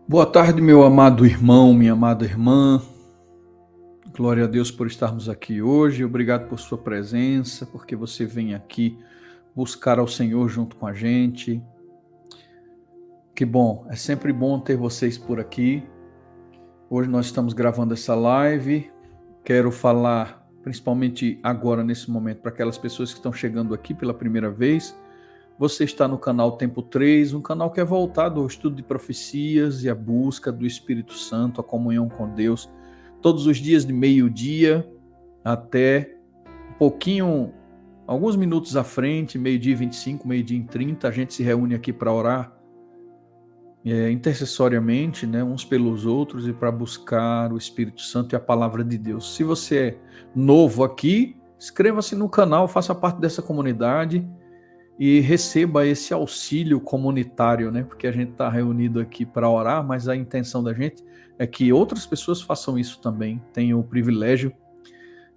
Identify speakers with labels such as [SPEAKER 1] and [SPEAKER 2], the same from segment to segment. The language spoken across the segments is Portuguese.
[SPEAKER 1] Boa tarde, meu amado irmão, minha amada irmã. Glória a Deus por estarmos aqui hoje. Obrigado por sua presença, porque você vem aqui buscar ao Senhor junto com a gente. Que bom, é sempre bom ter vocês por aqui. Hoje nós estamos gravando essa live. Quero falar, principalmente agora, nesse momento, para aquelas pessoas que estão chegando aqui pela primeira vez. Você está no canal Tempo 3, um canal que é voltado ao estudo de profecias e à busca do Espírito Santo, a comunhão com Deus, todos os dias de meio-dia até um pouquinho, alguns minutos à frente, meio-dia e 25, meio-dia e 30, a gente se reúne aqui para orar intercessoriamente, né, uns pelos outros e para buscar o Espírito Santo e a palavra de Deus. Se você é novo aqui, inscreva-se no canal, faça parte dessa comunidade e receba esse auxílio comunitário, né? Porque a gente está reunido aqui para orar, mas a intenção da gente é que outras pessoas façam isso também, tenham o privilégio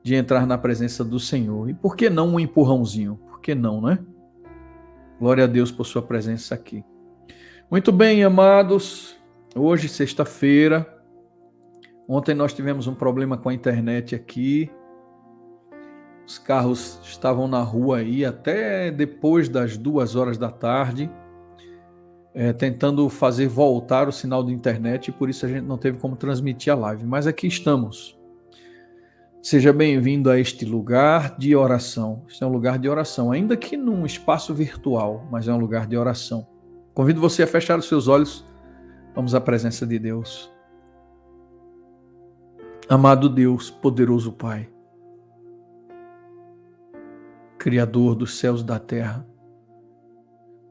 [SPEAKER 1] de entrar na presença do Senhor. E por que não um empurrãozinho? Por que não, né? Glória a Deus por sua presença aqui. Muito bem, amados. Hoje, sexta-feira. Ontem nós tivemos um problema com a internet aqui. Os carros estavam na rua aí até depois das 2 horas da tarde, tentando fazer voltar o sinal de internet, e por isso a gente não teve como transmitir a live. Mas aqui estamos. Seja bem-vindo a este lugar de oração. Este é um lugar de oração, ainda que num espaço virtual, mas é um lugar de oração. Convido você a fechar os seus olhos. Vamos à presença de Deus. Amado Deus, poderoso Pai, Criador dos céus e da terra,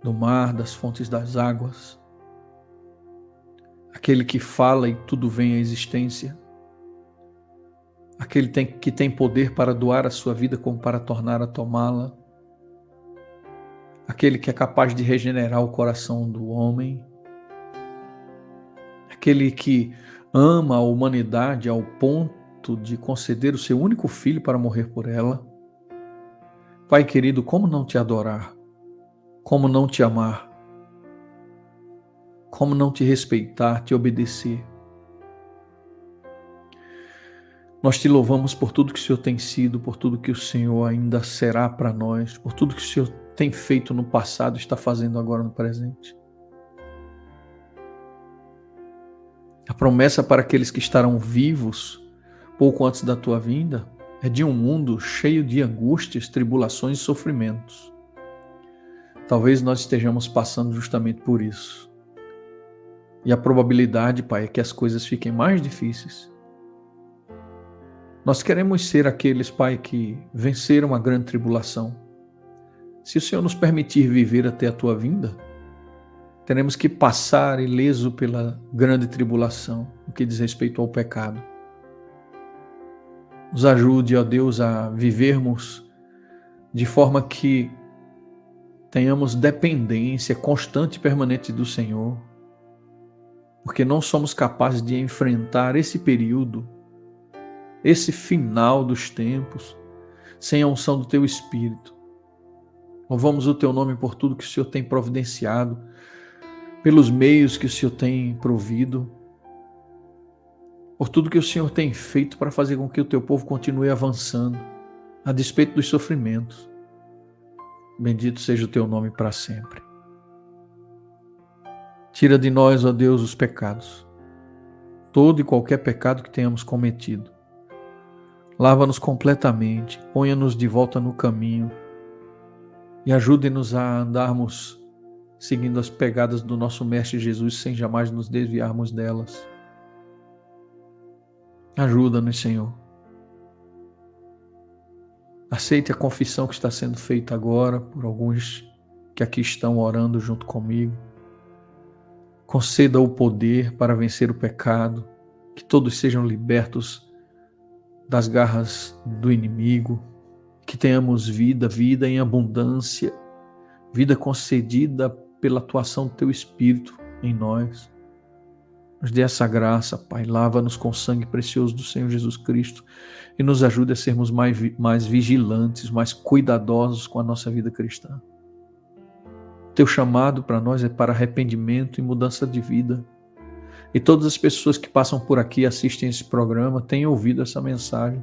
[SPEAKER 1] do mar, das fontes das águas, aquele que fala e tudo vem à existência, aquele que tem poder para doar a sua vida como para tornar a tomá-la, aquele que é capaz de regenerar o coração do homem, aquele que ama a humanidade ao ponto de conceder o seu único filho para morrer por ela. Pai querido, como não te adorar? Como não te amar? Como não te respeitar, te obedecer? Nós te louvamos por tudo que o Senhor tem sido, por tudo que o Senhor ainda será para nós, por tudo que o Senhor tem feito no passado e está fazendo agora no presente. A promessa para aqueles que estarão vivos pouco antes da tua vinda é de um mundo cheio de angústias, tribulações e sofrimentos. Talvez nós estejamos passando justamente por isso. E a probabilidade, Pai, é que as coisas fiquem mais difíceis. Nós queremos ser aqueles, Pai, que venceram a grande tribulação. Se o Senhor nos permitir viver até a tua vinda, teremos que passar ileso pela grande tribulação, no que diz respeito ao pecado. Nos ajude, ó Deus, a vivermos de forma que tenhamos dependência constante e permanente do Senhor, porque não somos capazes de enfrentar esse período, esse final dos tempos, sem a unção do Teu Espírito. Louvamos o Teu nome por tudo que o Senhor tem providenciado, pelos meios que o Senhor tem provido, por tudo que o Senhor tem feito para fazer com que o Teu povo continue avançando, a despeito dos sofrimentos. Bendito seja o Teu nome para sempre. Tira de nós, ó Deus, os pecados, todo e qualquer pecado que tenhamos cometido. Lava-nos completamente, ponha-nos de volta no caminho e ajude-nos a andarmos seguindo as pegadas do nosso Mestre Jesus sem jamais nos desviarmos delas. Ajuda-nos, Senhor. Aceite a confissão que está sendo feita agora por alguns que aqui estão orando junto comigo. Conceda o poder para vencer o pecado, que todos sejam libertos das garras do inimigo, que tenhamos vida em abundância, vida concedida pela atuação do Teu Espírito em nós. Nos dê essa graça, Pai, lava-nos com o sangue precioso do Senhor Jesus Cristo e nos ajude a sermos mais vigilantes, mais cuidadosos com a nossa vida cristã. Teu chamado para nós é para arrependimento e mudança de vida. E todas as pessoas que passam por aqui e assistem esse programa têm ouvido essa mensagem.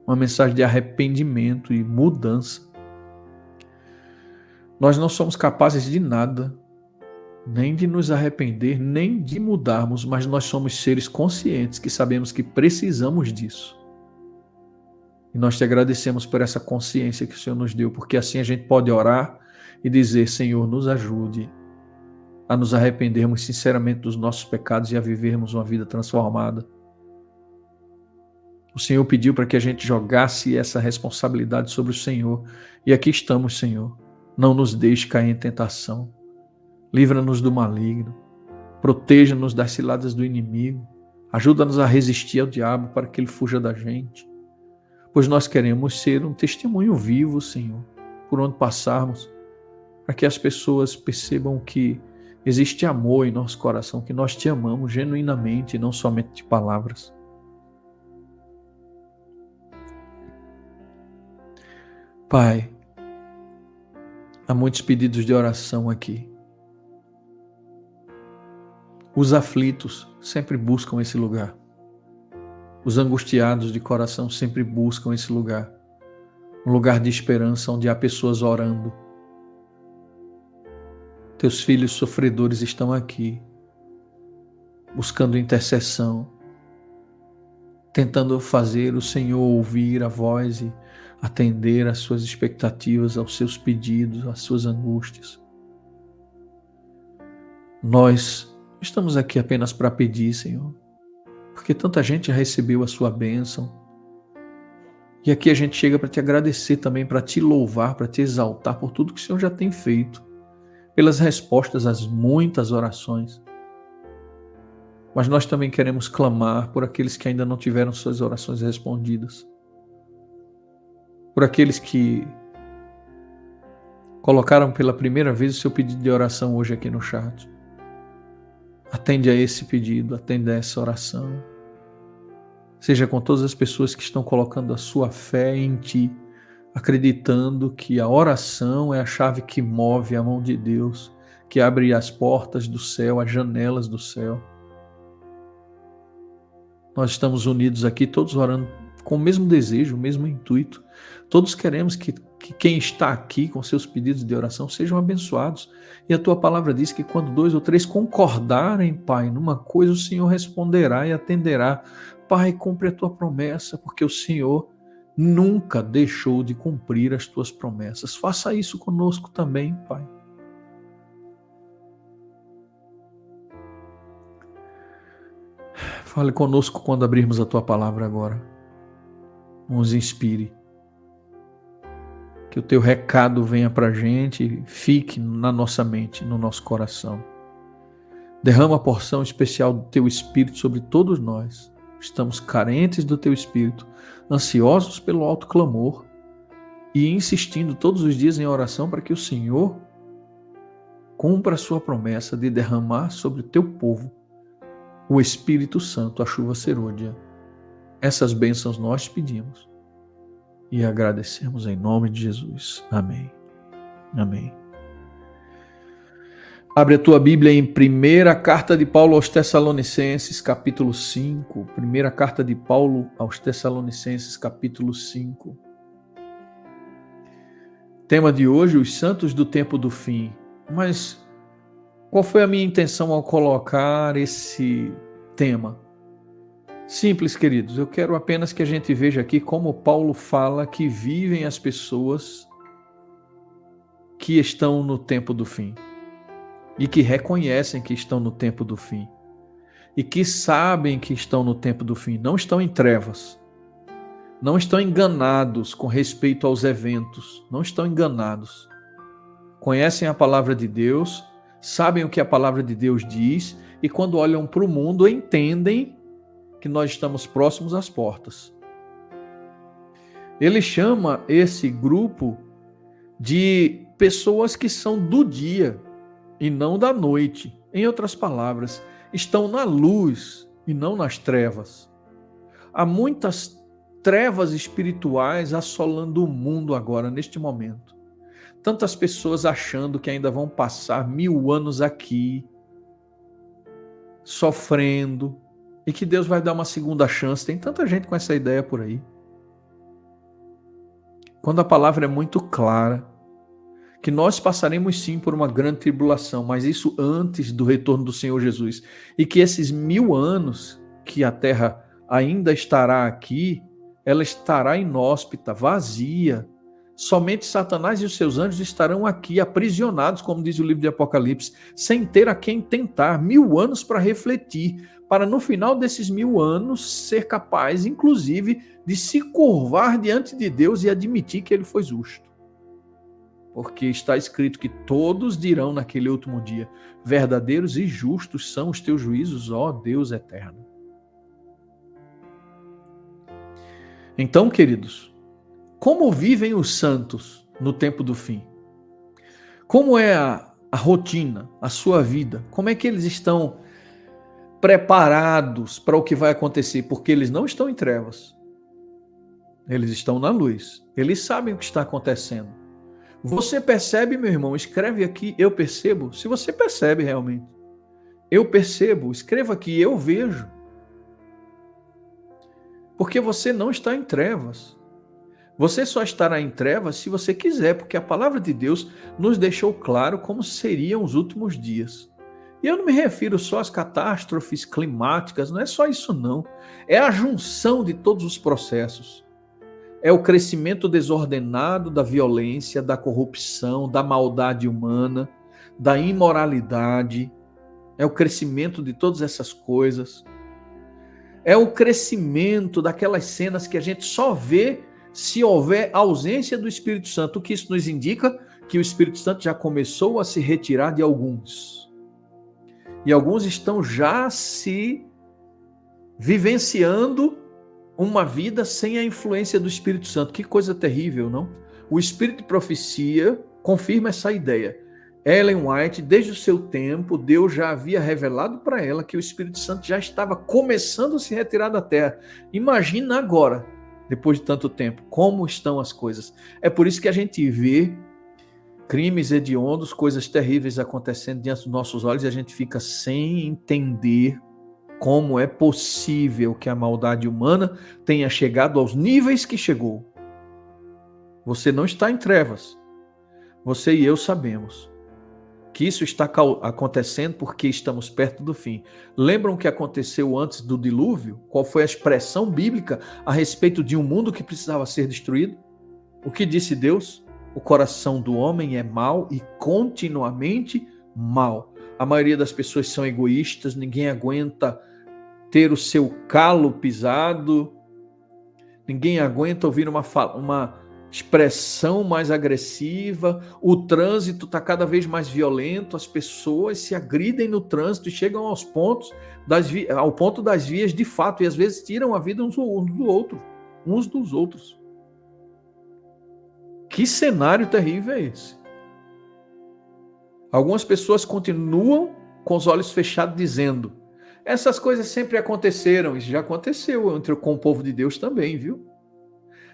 [SPEAKER 1] Uma mensagem de arrependimento e mudança. Nós não somos capazes de nada, nem de nos arrepender, nem de mudarmos, mas nós somos seres conscientes que sabemos que precisamos disso. E nós te agradecemos por essa consciência que o Senhor nos deu, porque assim a gente pode orar e dizer: Senhor, nos ajude a nos arrependermos sinceramente dos nossos pecados e a vivermos uma vida transformada. O Senhor pediu para que a gente jogasse essa responsabilidade sobre o Senhor. E aqui estamos, Senhor. Não nos deixe cair em tentação. Livra-nos do maligno. Proteja-nos das ciladas do inimigo. Ajuda-nos a resistir ao diabo para que ele fuja da gente. Pois nós queremos ser um testemunho vivo, Senhor, por onde passarmos, para que as pessoas percebam que existe amor em nosso coração, que nós te amamos genuinamente e não somente de palavras. Pai, há muitos pedidos de oração aqui. Os aflitos sempre buscam esse lugar. Os angustiados de coração sempre buscam esse lugar. Um lugar de esperança onde há pessoas orando. Teus filhos sofredores estão aqui, buscando intercessão, tentando fazer o Senhor ouvir a voz e atender às suas expectativas, aos seus pedidos, às suas angústias. Nós estamos aqui apenas para pedir, Senhor, porque tanta gente já recebeu a sua bênção. E aqui a gente chega para te agradecer também, para te louvar, para te exaltar por tudo que o Senhor já tem feito, pelas respostas às muitas orações. Mas nós também queremos clamar por aqueles que ainda não tiveram suas orações respondidas. Por aqueles que colocaram pela primeira vez o seu pedido de oração hoje aqui no chat. Atende a esse pedido, atende a essa oração. Seja com todas as pessoas que estão colocando a sua fé em Ti, acreditando que a oração é a chave que move a mão de Deus, que abre as portas do céu, as janelas do céu. Nós estamos unidos aqui, todos orando com o mesmo desejo, o mesmo intuito. Todos queremos que quem está aqui com seus pedidos de oração sejam abençoados. E a Tua palavra diz que quando 2 ou 3 concordarem, Pai, numa coisa, o Senhor responderá e atenderá. Pai, cumpre a Tua promessa, porque o Senhor nunca deixou de cumprir as Tuas promessas. Faça isso conosco também, Pai. Fale conosco quando abrirmos a Tua palavra agora. Nos inspire. Que o Teu recado venha para a gente, fique na nossa mente, no nosso coração. Derrama a porção especial do Teu Espírito sobre todos nós. Estamos carentes do Teu Espírito, ansiosos pelo alto clamor e insistindo todos os dias em oração para que o Senhor cumpra a sua promessa de derramar sobre o Teu povo o Espírito Santo, a chuva serôdia. Essas bênçãos nós pedimos e agradecemos em nome de Jesus. Amém. Amém. Abre a tua Bíblia em 1ª Carta de Paulo aos Tessalonicenses, capítulo 5. 1ª Carta de Paulo aos Tessalonicenses, capítulo 5. Tema de hoje, os santos do tempo do fim. Mas qual foi a minha intenção ao colocar esse tema? Simples, queridos, eu quero apenas que a gente veja aqui como Paulo fala que vivem as pessoas que estão no tempo do fim e que reconhecem que estão no tempo do fim e que sabem que estão no tempo do fim, não estão em trevas, não estão enganados com respeito aos eventos, não estão enganados, conhecem a palavra de Deus, sabem o que a palavra de Deus diz e quando olham para o mundo entendem que nós estamos próximos às portas. Ele chama esse grupo de pessoas que são do dia e não da noite. Em outras palavras, estão na luz e não nas trevas. Há muitas trevas espirituais assolando o mundo agora, neste momento. Tantas pessoas achando que ainda vão passar 1000 anos aqui. sofrendo, e que Deus vai dar uma segunda chance. Tem tanta gente com essa ideia por aí. Quando a palavra é muito clara, que nós passaremos sim por uma grande tribulação, mas isso antes do retorno do Senhor Jesus. E que esses 1000 anos que a terra ainda estará aqui, ela estará inóspita, vazia. Somente Satanás e os seus anjos estarão aqui aprisionados, como diz o livro de Apocalipse, sem ter a quem tentar. 1000 anos para refletir, para no final desses 1000 anos ser capaz, inclusive, de se curvar diante de Deus e admitir que ele foi justo. Porque está escrito que todos dirão naquele último dia: verdadeiros e justos são os teus juízos, ó Deus eterno. Então, queridos, como vivem os santos no tempo do fim? Como é a rotina, a sua vida? Como é que eles estão preparados para o que vai acontecer? Porque eles não estão em trevas. Eles estão na luz. Eles sabem o que está acontecendo. Você percebe, meu irmão? Escreve aqui, eu percebo. Se você percebe realmente. Eu percebo, escreva aqui, eu vejo. Porque você não está em trevas. Você só estará em trevas se você quiser, porque a palavra de Deus nos deixou claro como seriam os últimos dias. E eu não me refiro só às catástrofes climáticas, não é só isso não. É a junção de todos os processos. É o crescimento desordenado da violência, da corrupção, da maldade humana, da imoralidade. É o crescimento de todas essas coisas. É o crescimento daquelas cenas que a gente só vê se houver ausência do Espírito Santo. O que isso nos indica? Que o Espírito Santo já começou a se retirar de alguns. E alguns estão já se vivenciando uma vida sem a influência do Espírito Santo. Que coisa terrível, não? O Espírito de Profecia confirma essa ideia. Ellen White, desde o seu tempo, Deus já havia revelado para ela que o Espírito Santo já estava começando a se retirar da terra. Imagina agora, depois de tanto tempo, como estão as coisas. É por isso que a gente vê crimes hediondos, coisas terríveis acontecendo diante dos nossos olhos e a gente fica sem entender como é possível que a maldade humana tenha chegado aos níveis que chegou. Você não está em trevas. Você e eu sabemos que isso está acontecendo porque estamos perto do fim. Lembram o que aconteceu antes do dilúvio? Qual foi a expressão bíblica a respeito de um mundo que precisava ser destruído? O que disse Deus? O coração do homem é mau e continuamente mau. A maioria das pessoas são egoístas, ninguém aguenta ter o seu calo pisado, ninguém aguenta ouvir uma expressão mais agressiva, o trânsito está cada vez mais violento, as pessoas se agridem no trânsito e chegam ao ponto das vias de fato, e às vezes tiram a vida uns dos outros. Que cenário terrível é esse? Algumas pessoas continuam com os olhos fechados dizendo: essas coisas sempre aconteceram. Isso já aconteceu com o povo de Deus também, viu?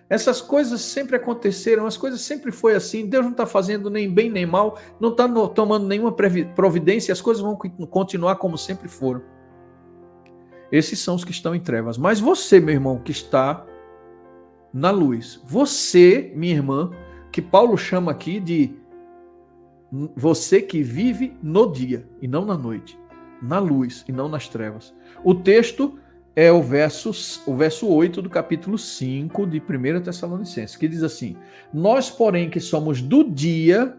[SPEAKER 1] Essas coisas sempre aconteceram, as coisas sempre foi assim. Deus não está fazendo nem bem nem mal, não está tomando nenhuma providência, as coisas vão continuar como sempre foram. Esses são os que estão em trevas. Mas você, meu irmão, que está na luz, você, minha irmã, que Paulo chama aqui de você que vive no dia e não na noite, na luz e não nas trevas. O texto é o verso 8 do capítulo 5 de 1 Tessalonicenses, que diz assim: nós, porém, que somos do dia,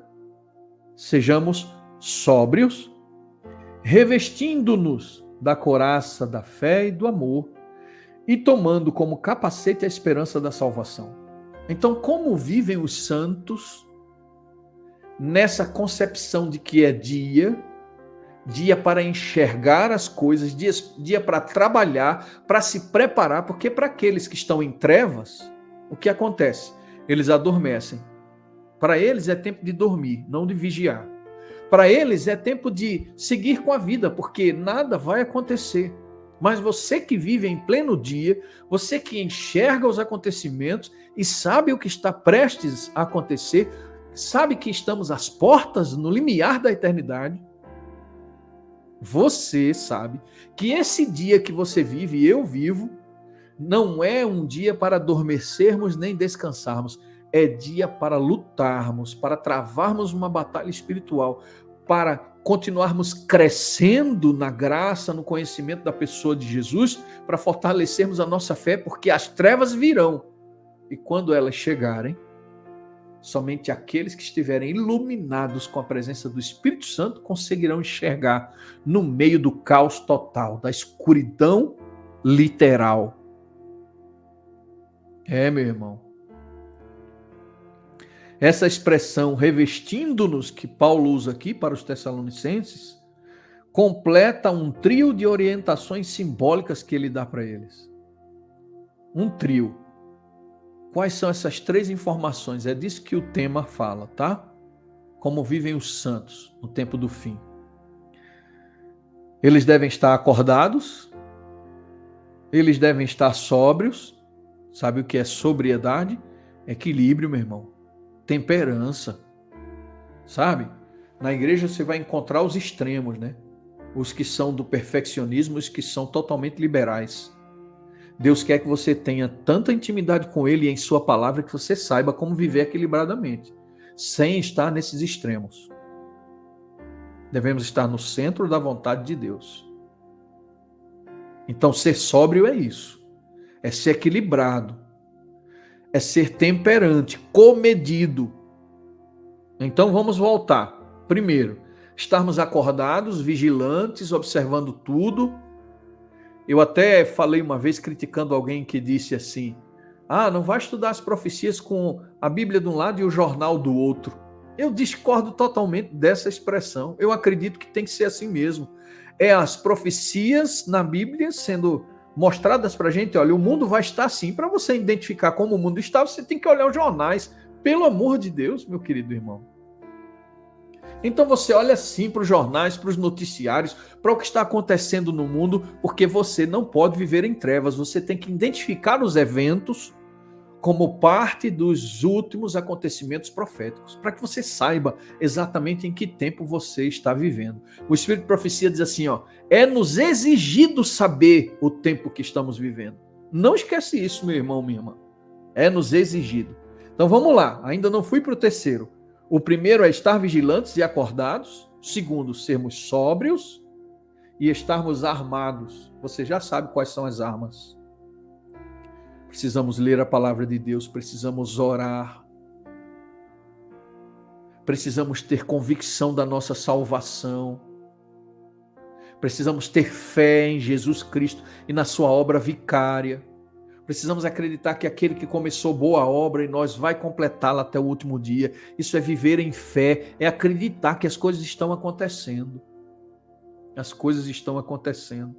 [SPEAKER 1] sejamos sóbrios, revestindo-nos da couraça da fé e do amor, e tomando como capacete a esperança da salvação. Então, como vivem os santos nessa concepção de que é dia para enxergar as coisas, dia para trabalhar, para se preparar, porque para aqueles que estão em trevas, o que acontece? Eles adormecem. Para eles é tempo de dormir, não de vigiar. Para eles é tempo de seguir com a vida, porque nada vai acontecer. Mas você que vive em pleno dia, você que enxerga os acontecimentos e sabe o que está prestes a acontecer, sabe que estamos às portas, no limiar da eternidade, Você sabe que esse dia que você vive e eu vivo não é um dia para adormecermos nem descansarmos, é dia para lutarmos, para travarmos uma batalha espiritual, para continuarmos crescendo na graça, no conhecimento da pessoa de Jesus, para fortalecermos a nossa fé, porque as trevas virão. E quando elas chegarem, somente aqueles que estiverem iluminados com a presença do Espírito Santo conseguirão enxergar no meio do caos total, da escuridão literal. Meu irmão. Essa expressão revestindo-nos que Paulo usa aqui para os Tessalonicenses completa um trio de orientações simbólicas que ele dá para eles. Um trio. Quais são essas 3 informações? É disso que o tema fala, tá? Como vivem os santos no tempo do fim. Eles devem estar acordados, eles devem estar sóbrios. Sabe o que é sobriedade? Equilíbrio, meu irmão. Temperança. Sabe? Na igreja você vai encontrar os extremos, né? Os que são do perfeccionismo, os que são totalmente liberais. Deus quer que você tenha tanta intimidade com Ele e em sua palavra que você saiba como viver equilibradamente, sem estar nesses extremos. Devemos estar no centro da vontade de Deus. Então, ser sóbrio é isso. É ser equilibrado. É ser temperante, comedido. Então, vamos voltar. Primeiro, estarmos acordados, vigilantes, observando tudo. Eu até falei uma vez criticando alguém que disse assim: não vai estudar as profecias com a Bíblia de um lado e o jornal do outro. Eu discordo totalmente dessa expressão. Eu acredito que tem que ser assim mesmo. É as profecias na Bíblia sendo mostradas para a gente. Olha, o mundo vai estar assim. Para você identificar como o mundo está, você tem que olhar os jornais. Pelo amor de Deus, meu querido irmão. Então você olha sim para os jornais, para os noticiários, para o que está acontecendo no mundo, porque você não pode viver em trevas. Você tem que identificar os eventos como parte dos últimos acontecimentos proféticos, para que você saiba exatamente em que tempo você está vivendo. O Espírito de Profecia diz assim, é-nos exigido saber o tempo que estamos vivendo. Não esquece isso, meu irmão, minha irmã. É-nos exigido. Então vamos lá, ainda não fui para o terceiro. O primeiro é estar vigilantes e acordados. O segundo, sermos sóbrios e estarmos armados. Você já sabe quais são as armas. Precisamos ler a palavra de Deus, precisamos orar. Precisamos ter convicção da nossa salvação. Precisamos ter fé em Jesus Cristo e na sua obra vicária. Precisamos acreditar que aquele que começou boa obra em nós vai completá-la até o último dia. Isso é viver em fé, é acreditar que as coisas estão acontecendo. As coisas estão acontecendo.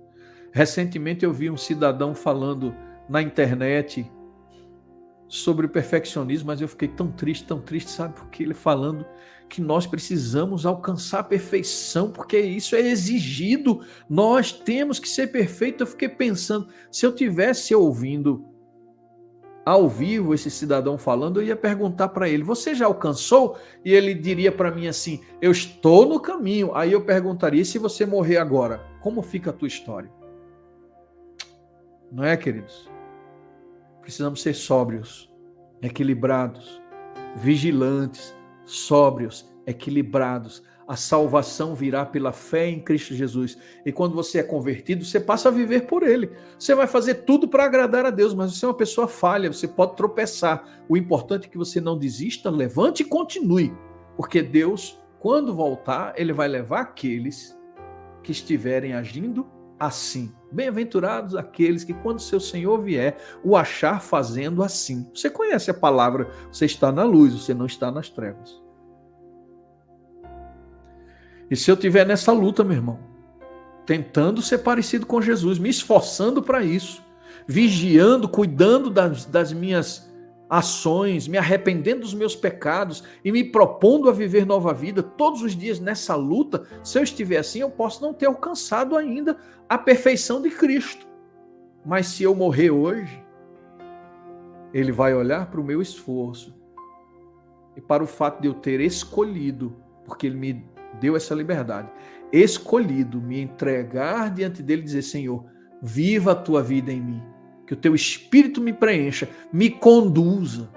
[SPEAKER 1] Recentemente eu vi um cidadão falando na internet sobre o perfeccionismo, mas eu fiquei tão triste, sabe? Porque ele falando que nós precisamos alcançar a perfeição, porque isso é exigido, nós temos que ser perfeitos. Eu fiquei pensando, se eu tivesse ouvindo ao vivo esse cidadão falando, eu ia perguntar para ele, você já alcançou? E ele diria para mim assim, eu estou no caminho. Aí eu perguntaria, e se você morrer agora, como fica a tua história? Não é, queridos? Precisamos ser sóbrios, equilibrados, vigilantes, sóbrios, equilibrados. A salvação virá pela fé em Cristo Jesus. E quando você é convertido, você passa a viver por Ele. Você vai fazer tudo para agradar a Deus, mas você é uma pessoa falha, você pode tropeçar. O importante é que você não desista, levante e continue. Porque Deus, quando voltar, Ele vai levar aqueles que estiverem agindo assim. Bem-aventurados aqueles que, quando seu Senhor vier, o achar fazendo assim. Você conhece a palavra, você está na luz, você não está nas trevas. E se eu estiver nessa luta, meu irmão, tentando ser parecido com Jesus, me esforçando para isso, vigiando, cuidando das minhas ações, me arrependendo dos meus pecados e me propondo a viver nova vida todos os dias nessa luta, se eu estiver assim, eu posso não ter alcançado ainda a perfeição de Cristo. Mas se eu morrer hoje, Ele vai olhar para o meu esforço e para o fato de eu ter escolhido, porque Ele me deu essa liberdade, escolhido me entregar diante dele e dizer: Senhor, viva a tua vida em mim, que o teu Espírito me preencha, me conduza,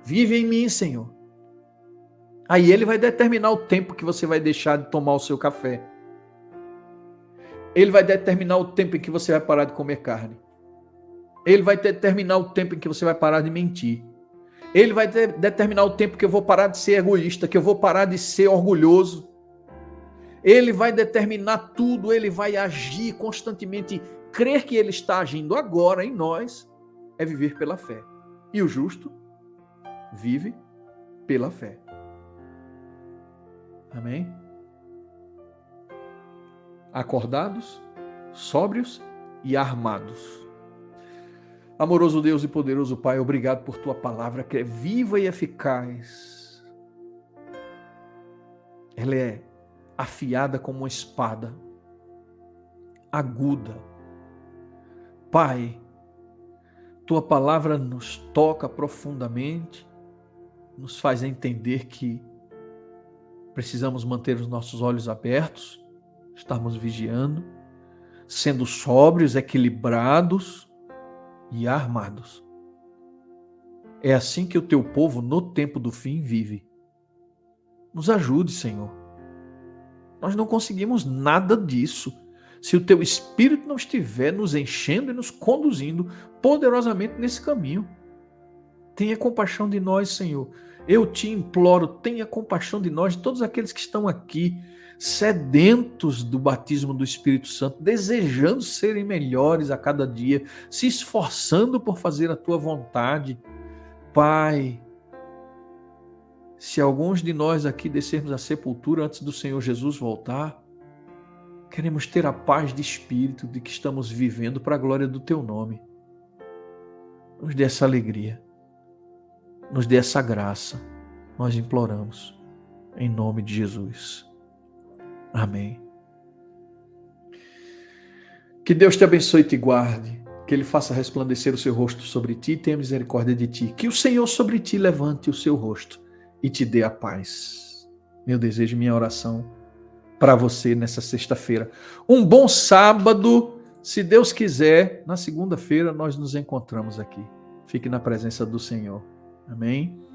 [SPEAKER 1] vive em mim, Senhor. Aí ele vai determinar o tempo que você vai deixar de tomar o seu café. Ele vai determinar o tempo em que você vai parar de comer carne. Ele vai determinar o tempo em que você vai parar de mentir. Ele vai determinar o tempo que eu vou parar de ser egoísta, que eu vou parar de ser orgulhoso. Ele vai determinar tudo, ele vai agir constantemente. Crer que ele está agindo agora em nós é viver pela fé. E o justo vive pela fé. Amém? Acordados, sóbrios e armados. Amoroso Deus e poderoso Pai, obrigado por tua palavra que é viva e eficaz. Ela é afiada como uma espada, aguda. Pai, tua palavra nos toca profundamente, nos faz entender que precisamos manter os nossos olhos abertos, estarmos vigiando, sendo sóbrios, equilibrados e armados. É assim que o teu povo, no tempo do fim, vive. Nos ajude, Senhor. Nós não conseguimos nada disso se o teu Espírito não estiver nos enchendo e nos conduzindo poderosamente nesse caminho. Tenha compaixão de nós, Senhor. Eu te imploro, tenha compaixão de nós, de todos aqueles que estão aqui, sedentos do batismo do Espírito Santo, desejando serem melhores a cada dia, se esforçando por fazer a tua vontade. Pai, se alguns de nós aqui descermos à sepultura antes do Senhor Jesus voltar, queremos ter a paz de espírito de que estamos vivendo para a glória do teu nome. Nos dê essa alegria, nos dê essa graça, nós imploramos, em nome de Jesus. Amém. Que Deus te abençoe e te guarde, que Ele faça resplandecer o seu rosto sobre ti e tenha misericórdia de ti, que o Senhor sobre ti levante o seu rosto e te dê a paz. Meu desejo e minha oração para você nessa sexta-feira. Um bom sábado, se Deus quiser, na segunda-feira nós nos encontramos aqui. Fique na presença do Senhor. Amém?